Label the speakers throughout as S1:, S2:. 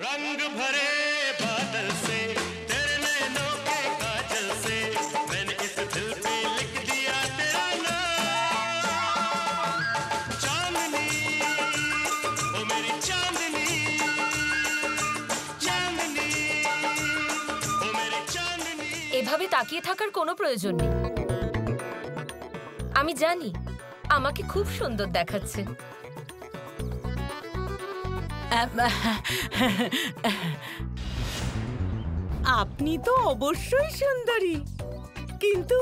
S1: रंग भरे बादल से तेरे नैनों के काजल से मैंने इस दिल पे लिख दिया तेरा नाम। चांदनी ओ मेरी चांदनी, चांदनी ओ मेरी चांदनी।
S2: এভাবে তাকিয়ে থাকার কোনো প্রয়োজন নেই। আমি জানি আমাকে খুব সুন্দর দেখাচ্ছে।
S3: আপনি তো অবশ্যই সুন্দরী, কিন্তু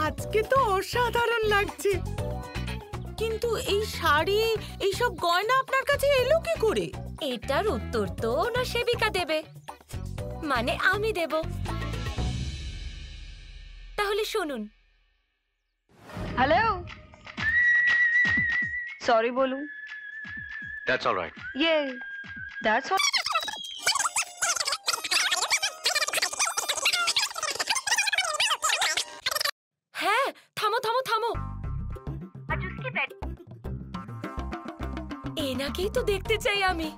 S3: আজকে তো অসাধারণ লাগছে। কিন্তু এই শাড়ি, এইসব গয়না আপনার কাছে এলো কি করে?
S2: এটার উত্তর তো না সেবিকা দেবে, মানে আমি দেব। তাহলে শুনুন।
S4: হ্যালো, সরি বলুন।
S1: That's all right.
S4: Yeah, that's all.
S2: হ্যাঁ, থামো থামো থামো। এনাকেই তো দেখতে চাই আমি।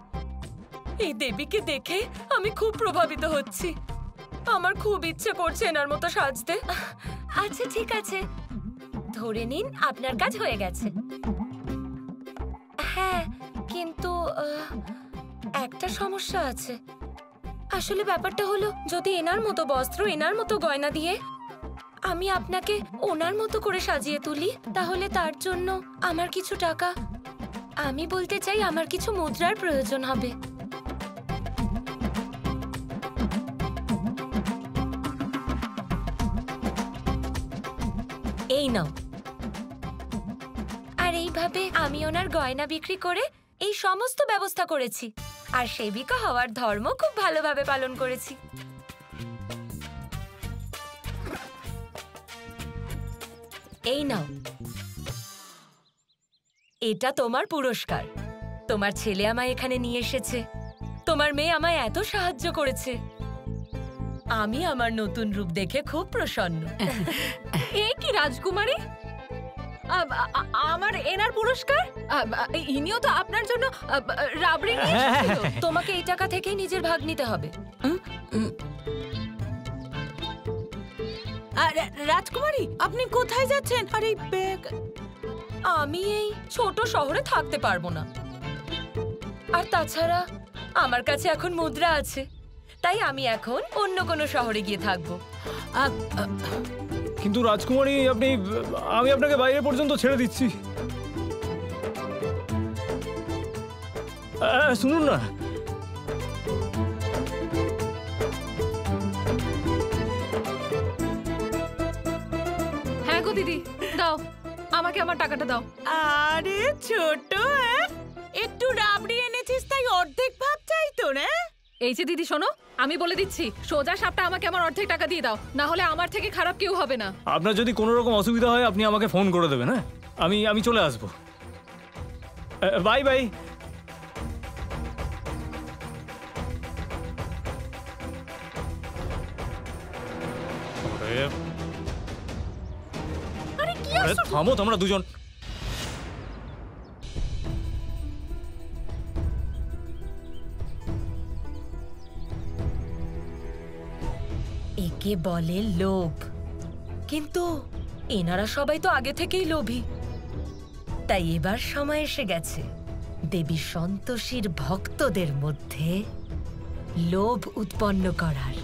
S2: এই দেবীকে দেখে আমি খুব প্রভাবিত হচ্ছি। আমার খুব ইচ্ছে করছে এনার মতো সাজতে। আচ্ছা ঠিক আছে, ধরে নিন আপনার কাজ হয়ে গেছে। হ্যাঁ, কিন্তু একটা সমস্যা আছে। আসলে ব্যাপারটা হলো, যদি এনার মতো বস্ত্র, এনার মতো গয়না দিয়ে আমি আপনাকে ওনার মতো করে সাজিয়ে তুলি, তাহলে তার জন্য আমার কিছু টাকা, আমি বলতে চাই আমার কিছু মুদ্রার প্রয়োজন হবে। এই নাও। আর এইভাবে আমি ওনার গয়না বিক্রি করে এই সমস্ত ব্যবস্থা করেছি, আর সেবিকা হওয়ার ধর্ম খুব ভালোভাবে পালন করেছি। এই নাও, এটা তোমার পুরস্কার। তোমার ছেলে আমায় এখানে নিয়ে এসেছে, তোমার মেয়ে আমায় এত সাহায্য করেছে। আমি আমার নতুন রূপ দেখে খুব প্রসন্ন।
S5: এ কি রাজকুমারী, আমার এনার পুরস্কার? ইনিও তো আপনার জন্য রাবড়ি নিয়ে এসেছিল।
S2: তোমাকে এই টাকা থেকেই নিজের ভাগ নিতে হবে।
S3: রাজকুমারী, আপনি কোথায় যাচ্ছেন? আর এই ব্যাগ?
S2: আমি এই ছোট শহরে থাকতে পারবো না, আর তাছাড়া আমার কাছে এখন মুদ্রা আছে, তাই আমি এখন অন্য কোনো শহরে গিয়ে থাকবো।
S6: কিন্তু রাজকুমারী, আমি আপনাকে বাইরে পর্যন্ত ছেড়ে দিচ্ছি। শুনুন না,
S5: হ্যাঁ গো দিদি, দাও আমাকে আমার টাকাটা দাও।
S3: আরে ছোট, একটু রাবড়ি এনেছিস তাই অর্ধেক ভাব চাইতো না?
S5: এই যে দিদি শোনো, আমি বলে দিচ্ছি, সোজা সাপটা আমাকে আমার অর্ধেক টাকা দিয়ে দাও, না হলে আমার থেকে খারাপ কেউ হবে না।
S6: আপনার যদি কোনো রকম অসুবিধা হয় আপনি আমাকে ফোন করে দেবেন। হ্যাঁ, আমি চলে আসবো। Bye bye. থামো তোমরা দুজন।
S2: একে বলে লোভ, কিন্তু এনারা সবাই তো আগে থেকেই লোভী। তাই এবার সময় এসে গেছে দেবী সন্তোষীর ভক্তদের মধ্যে লোভ উৎপন্ন করার।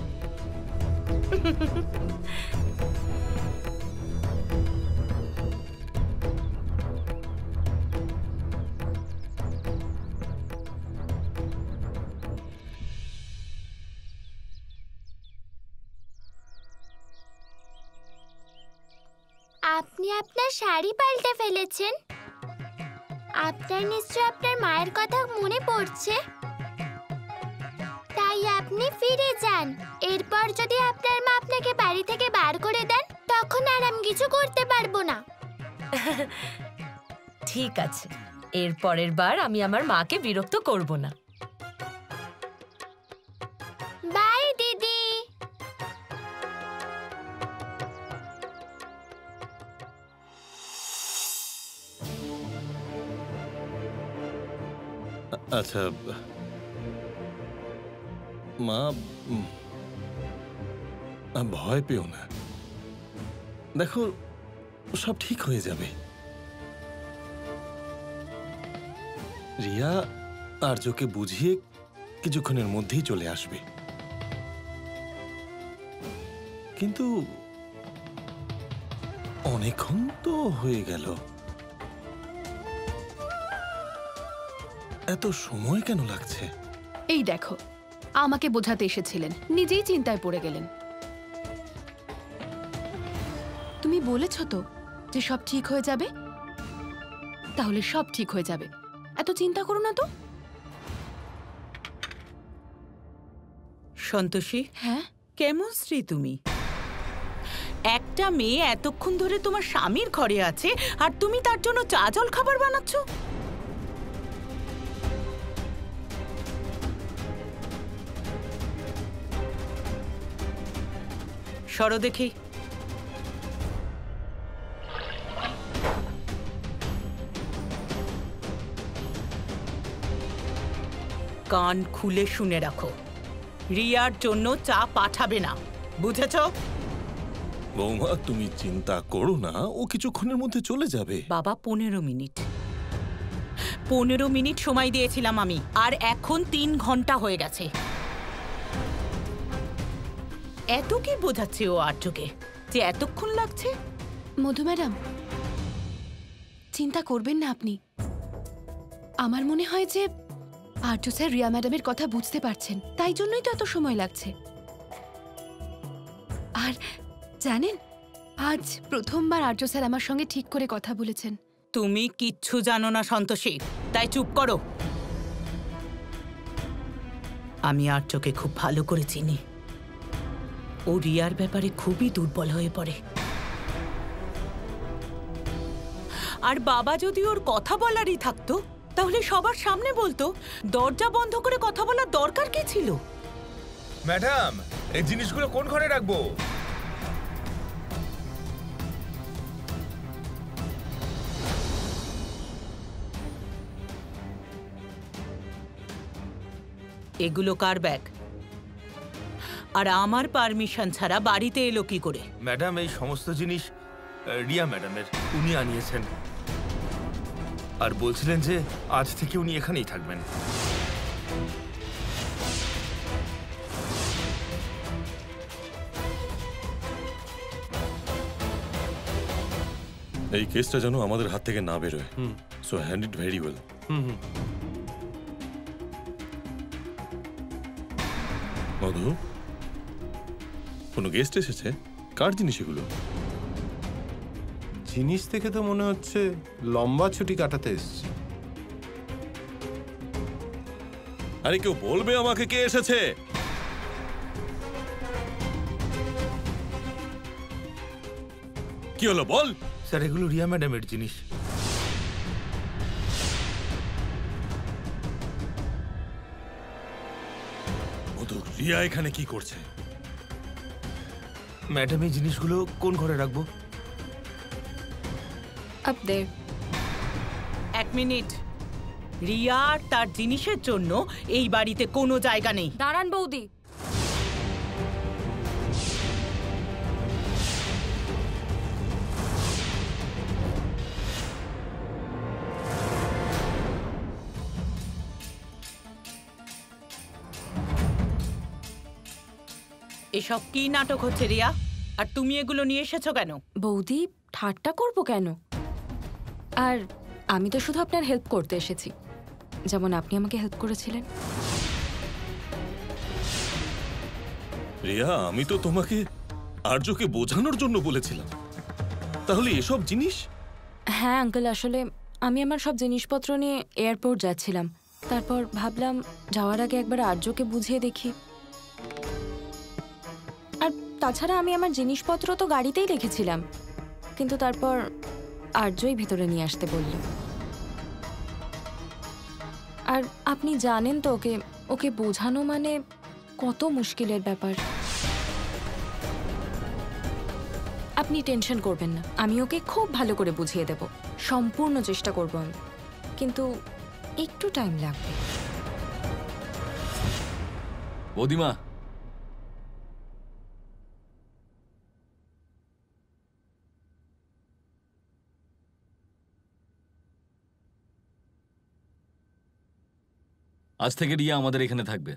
S7: আপনি আপনার শাড়ি পাল্টে ফেলেছেন। আপনার নিশ্চয় আপনার মায়ের কথা মনে পড়ছে, তাই আপনি ফিরে যান। এরপর যদি আপনার মা আপনাকে বাড়ি থেকে বার করে দেন, তখন আর আমি কিছু করতে পারবো না।
S2: ঠিক আছে, এর পরের বার আমি আমার মাকে বিরক্ত করব না।
S7: বাই দিদি।
S8: আচ্ছা, মা, ভয় পেও না। দেখো, সব ঠিক হয়ে যাবে। রিয়া আর্যকে বুঝিয়ে কিছুক্ষণের মধ্যেই চলে আসবে। কিন্তু অনেকক্ষণ তো হয়ে গেল, এত সময় কেন লাগছে?
S9: এই দেখো, আমাকে বোঝাতে এসেছিলেন, নিজেই চিন্তায় পড়ে গেলেন। তুমি বলেছ তো যে সব ঠিক হয়ে যাবে, তাহলে সব ঠিক হয়ে যাবে, এত চিন্তা করো না তো।
S3: সন্তোষী,
S9: হ্যাঁ,
S3: কেমন স্ত্রী তুমি? একটা মেয়ে এতক্ষণ ধরে তোমার স্বামীর ঘরে আছে আর তুমি তার জন্য চা জল খাবার বানাচ্ছ? সরো দেখি। কান খুলে শুনে রাখো, রিয়ার জন্য চা পাঠাবে না, বুঝেছ?
S8: বৌমা, তুমি চিন্তা করো না, ও কিছুক্ষণের মধ্যে চলে যাবে।
S3: বাবা, 15 মিনিট 15 মিনিট সময় দিয়েছিলাম আমি, আর এখন 3 ঘন্টা হয়ে গেছে। এত কি বোঝাচ্ছে ও আর্যকে যে এতক্ষণ লাগছে?
S9: মধু ম্যাডাম, চিন্তা করবেন না আপনি। আমার মনে হয় যে আর্য স্যার রিয়া ম্যাডামের কথা বুঝতে পারছেন, তাই জন্যই তো এত সময় লাগছে। আর জানেন, আজ প্রথমবার আর্য স্যার আমার সঙ্গে ঠিক করে কথা বলেছেন।
S3: তুমি কিচ্ছু জানো না সন্তোষী, তাই চুপ করো। আমি আর্যকে খুব ভালো করে চিনি, ও রিয়ার ব্যাপারে খুবই দুর্বল হয়ে পড়ে। আর বাবা যদি ওর কথা বলারই থাকতো তাহলে সবার সামনে বলতো। দরজা বন্ধ করে কথা বলার দরকার কি ছিল?
S10: ম্যাডাম, এই জিনিসগুলো কোন ঘরে রাখবো?
S3: এগুলো কার ব্যাগ? আর আমার পারমিশন ছাড়া বাড়িতে এলো কি করে?
S10: ম্যাডাম, এই সমস্ত জিনিস রিয়া ম্যাডামের, উনি আনিয়েছেন আর বলছিলেন যে আজ থেকে উনি এখানেই থাকবেন।
S8: এই কেসটা যেন আমাদের হাত থেকে না বেরোয়, so hand it very well. Madhu, কোনো গেস্ট এসেছে? কার জিনিস এগুলো?
S11: জিনিস থেকে তো মনে হচ্ছে লম্বা ছুটি কাটাতে এসছে।
S8: আরে কেউ বলবে আমাকে কে এসেছে? কি হলো বল?
S10: স্যার, এগুলো রিয়া ম্যাডামের জিনিস।
S8: মধু, রিয়া এখানে কি করছে?
S10: ম্যাডাম, এই জিনিসগুলো কোন ঘরে রাখবো?
S2: আপ দেয়ার।
S3: 1 মিনিট। রিয়া তার জিনিসের জন্য এই বাড়িতে কোনো জায়গা নেই।
S2: দাঁড়ান বৌদি।
S3: এসব কি নাটক হচ্ছে রিয়া? আর তুমি এগুলো নিয়ে এসেছো কেন?
S2: বৌদি, ঠাট্টা করবো কেন? আর আমি তো শুধু আপনার হেল্প করতে এসেছি, যেমন আপনি আমাকে হেল্প করেছিলেন।
S8: রিয়া, আমি তো তোমাকে আর্যকে বোঝানোর জন্য বলেছিলাম, তাহলে এসব জিনিস?
S2: হ্যাঁ আঙ্কেল, আসলে আমি আমার সব জিনিসপত্র নিয়ে এয়ারপোর্ট যাচ্ছিলাম, তারপর ভাবলাম যাওয়ার আগে একবার আর্যকে বুঝিয়ে দেখি। আর তাছাড়া আমি আমার জিনিসপত্র তো গাড়িতেই রেখেছিলাম, কিন্তু তারপর আর্যই ভেতরে নিয়ে আসতে বলল। আর আপনি জানেন তো ওকে ওকে বোঝানো মানে কত মুশকিলের ব্যাপার। আপনি টেনশন করবেন না, আমি ওকে খুব ভালো করে বুঝিয়ে দেব, সম্পূর্ণ চেষ্টা করব আমি, কিন্তু একটু টাইম লাগবে।
S12: বৌদিমা, আজ থেকে রিয়া আমাদের এখানে থাকবে।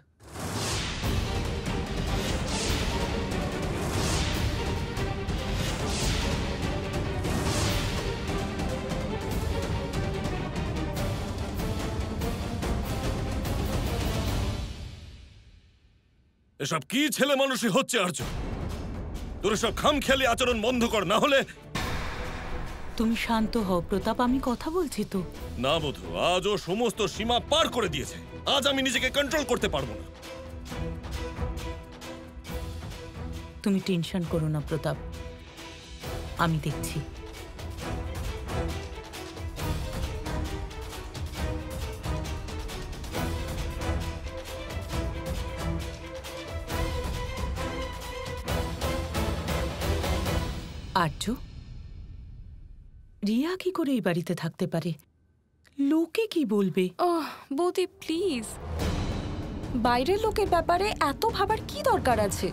S8: এসব কি ছেলে মানুষই হচ্ছে আর্য? তোর সব খামখেয়ালি আচরণ বন্ধ কর, না হলে।
S3: তুমি শান্ত হও প্রতাপ, আমি কথা বলছি তো।
S8: না বধূ, আজ ও সমস্ত সীমা পার করে দিয়েছে। আজ আমি নিজেকে কন্ট্রোল করতে পারবো না।
S3: তুমি টেনশন করো না প্রতাপ, আমি দেখছি। আর্য, রিয়া কি করে এই বাড়িতে থাকতে পারে? লোকে কি বলবে?
S9: ওহ বৌদি প্লিজ, বাইরের লোকের ব্যাপারে এত ভাবার কি দরকার আছে?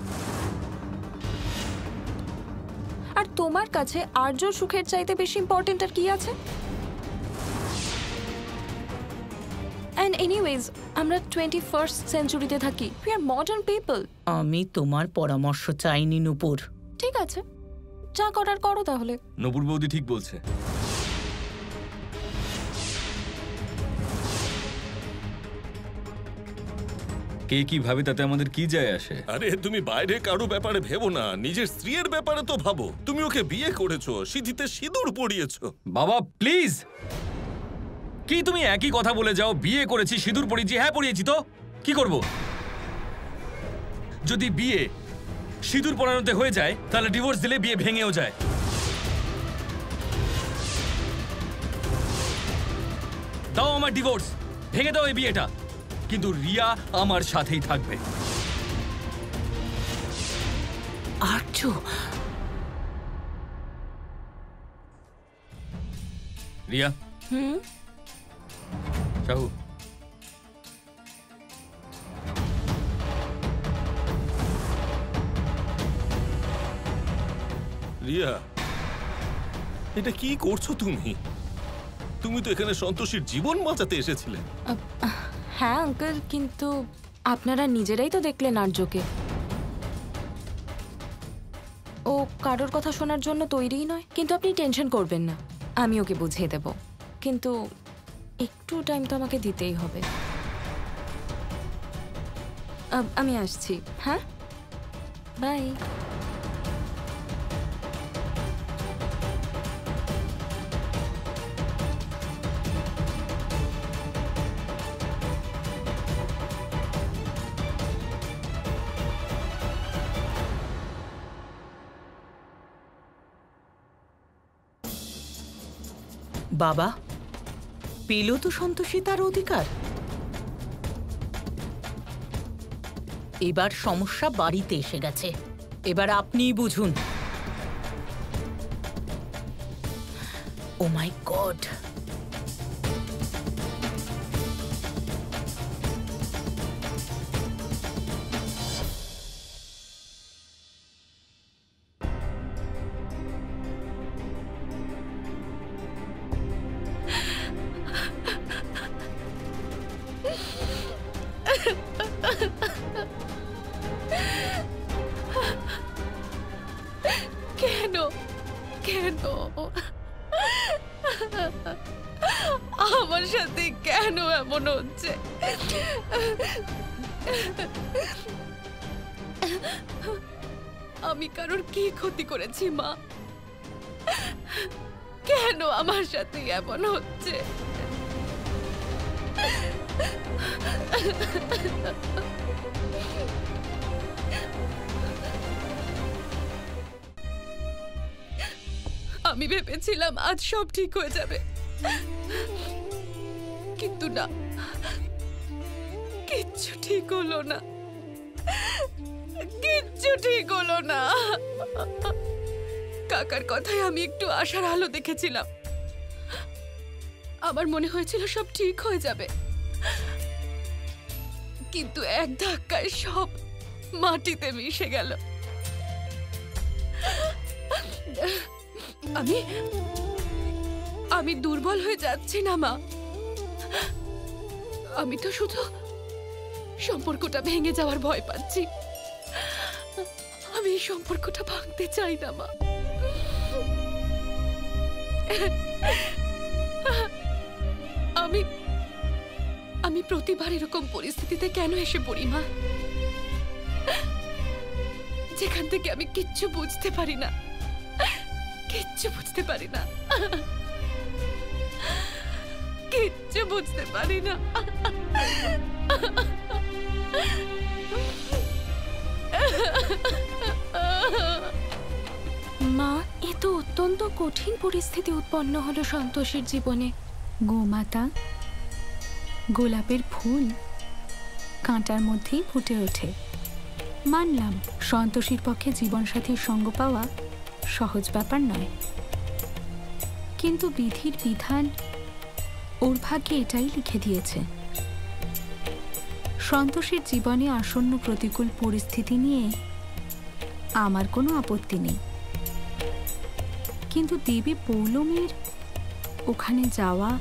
S9: আর তোমার কাছে আর্যর সুখের চাইতে বেশি ইম্পর্টেন্ট আর কি আছে? অ্যান্ড এনিওয়েজ, আমরা 21st সেঞ্চুরিতে থাকি, উই আর মডার্ন পিপল।
S3: আমি তোমার পরামর্শ চাইনি নূপুর।
S9: ঠিক আছে, যা করার করো তাহলে।
S12: নূপুর বৌদি ঠিক বলছে। কে কি ভাবে তাতে আমাদের কি যায় আসে?
S8: আরে তুমি বাইরে কারো ব্যাপারে ভেবো না, নিজের স্ত্রীর ব্যাপারে তো ভাবো। তুমি ওকে বিয়ে করেছো, সিঁথিতে সিঁদুর পরিয়েছো।
S12: বাবা প্লিজ, কি তুমি একই কথা বলে যাও? বিয়ে করেছি, সিঁদুর পরিয়েছি। হ্যাঁ পরিয়েছি, তো কি করব? যদি বিয়ে সিঁদুর পরানোতে হয়ে যায় তাহলে ডিভোর্স দিলে বিয়ে ভেঙেও যায়। দাও আমার ডিভোর্স, ভেঙে দাও এই বিয়েটা, কিন্তু রিয়া আমার সাথেই থাকবে।
S3: আর্য,
S12: রিয়া, শাহু,
S8: রিয়া, এটা কি করছো তুমি? তুমি তো এখানে সন্তোষীর জীবন বাঁচাতে এসেছিলে।
S9: হ্যাঁ আঙ্কেল, কিন্তু আপনারা নিজেরাই তো দেখলেন আর্যকে। ও কারোর কথা শোনার জন্য তৈরিই নয়। কিন্তু আপনি টেনশন করবেন না, আমি ওকে বুঝিয়ে দেব। কিন্তু একটু টাইম তো আমাকে দিতেই হবে। আমি আসছি। হ্যাঁ, বাই।
S3: বাবা, পেল তো সন্তোষী তার অধিকার। এবার সমস্যা বাড়িতে এসে গেছে, এবার আপনিই বুঝুন। ও মাই গড,
S9: কেন কেন আমার সাথে কেন এমন হচ্ছে? আমি কারোর কি ক্ষতি করেছি মা? কেন আমার সাথে এমন হচ্ছে? আমি ভেবেছিলাম আজ সব ঠিক হয়ে যাবে, কিন্তু না, কিচ্ছু ঠিক হলো না, কিচ্ছু ঠিক হলো না। কাকার কথায় আমি একটু আশার আলো দেখেছিলাম, আমার মনে হয়েছিল সব ঠিক হয়ে যাবে,
S2: কিন্তু এক ধাক্কায় সব মাটিতে মিশে গেল। আমি দুর্বল হয়ে যাচ্ছি না মা। আমি তো শুধু সম্পর্কটা ভেঙে যাওয়ার ভয় পাচ্ছি। আমি এই সম্পর্কটা ভাঙতে চাই না মা। আমি প্রতিবার এরকম পরিস্থিতিতে কেন এসে পড়ি মা, যেখান থেকে আমি কিচ্ছু বুঝতে পারি না, কিচ্ছু বুঝতে পারি না, কিচ্ছু বুঝতে পারি না।
S9: মা, এ তো অত্যন্ত কঠিন পরিস্থিতি উৎপন্ন হলো সন্তোষের জীবনে।
S13: গোমাতা, গোলাপের ফুল কাঁটার মধ্যেই ফুটে ওঠে। মানলাম সন্তোষীর পক্ষে জীবনসাথীর সঙ্গ পাওয়া সহজ ব্যাপার নয়, কিন্তু বিধির বিধান ওর ভাগ্যে এটাই লিখে দিয়েছে। সন্তোষীর জীবনে আসন্ন প্রতিকূল পরিস্থিতি নিয়ে আমার কোনো আপত্তি নেই, কিন্তু দেবী পৌলমীর ওখানে যাওয়া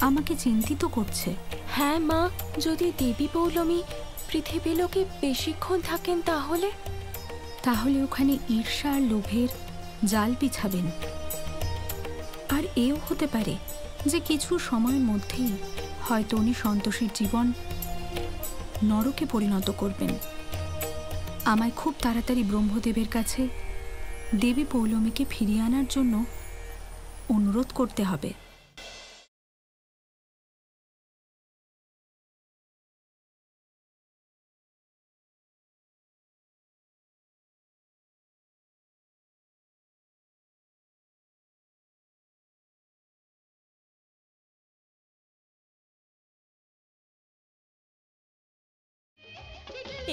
S13: আমাকে চিন্তিত করছে।
S9: হ্যাঁ মা, যদি দেবী পৌলমী পৃথিবী লোকে বেশিক্ষণ থাকেন তাহলে ওখানে ঈর্ষা আর লোভের জাল বিছাবেন। আর এও হতে পারে যে কিছু সময়ের মধ্যেই হয়তো উনি সন্তোষীর জীবন নরকে পরিণত করবেন। আমায় খুব তাড়াতাড়ি ব্রহ্মদেবের কাছে দেবী পৌলমীকে ফিরিয়ে আনার জন্য অনুরোধ করতে হবে।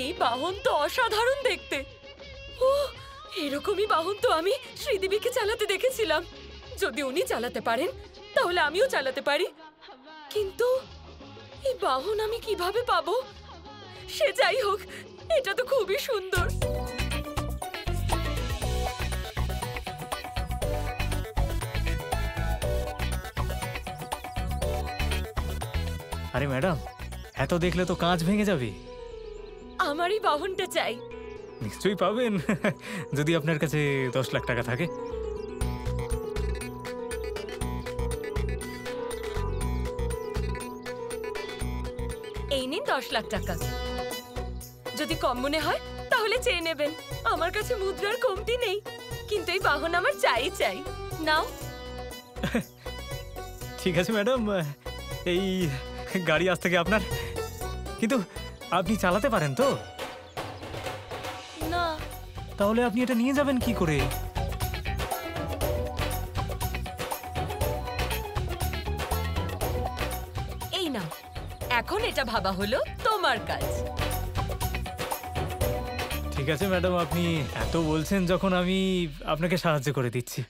S2: এই বাহন তো অসাধারণ দেখতে। ও, এরকমই বাহন তো আমি শ্রীদেবীকে চালাতে দেখেছিলাম। যদি উনি চালাতে পারেন তাহলে আমিও চালাতে পারি, কিন্তু এই বাহন আমি কিভাবে পাবো? সে যাই হোক, এটা তো খুবই সুন্দর।
S6: আরে ম্যাডাম, এত দেখলে তো কাঁচ ভেঙে যাবে।
S2: আমারই বাহনটা চাই।
S6: নিশ্চয়ই পাবেন, যদি আপনার কাছে 10 লাখ টাকা থাকে।
S2: এই নিন 10 লাখ টাকা। যদি কম মনে হয় তাহলে চেয়ে নেবেন। আমার কাছে মুদ্রার কমতি নেই, কিন্তু এই বাহন আমার চাই চাই। নাও।
S6: ঠিক আছে ম্যাডাম, এই গাড়ি আজ থেকে আপনার। কিন্তু আপনি চালাতে পারেন তো?
S2: না।
S6: তাহলে আপনি এটা নিয়ে যাবেন কি করে?
S2: এই নাও, এখন এটা ভাবা হলো তোমার কাজ।
S6: ঠিক আছে ম্যাডাম, আপনি এত বলছেন যখন, আমি আপনাকে সাহায্য করে দিচ্ছি।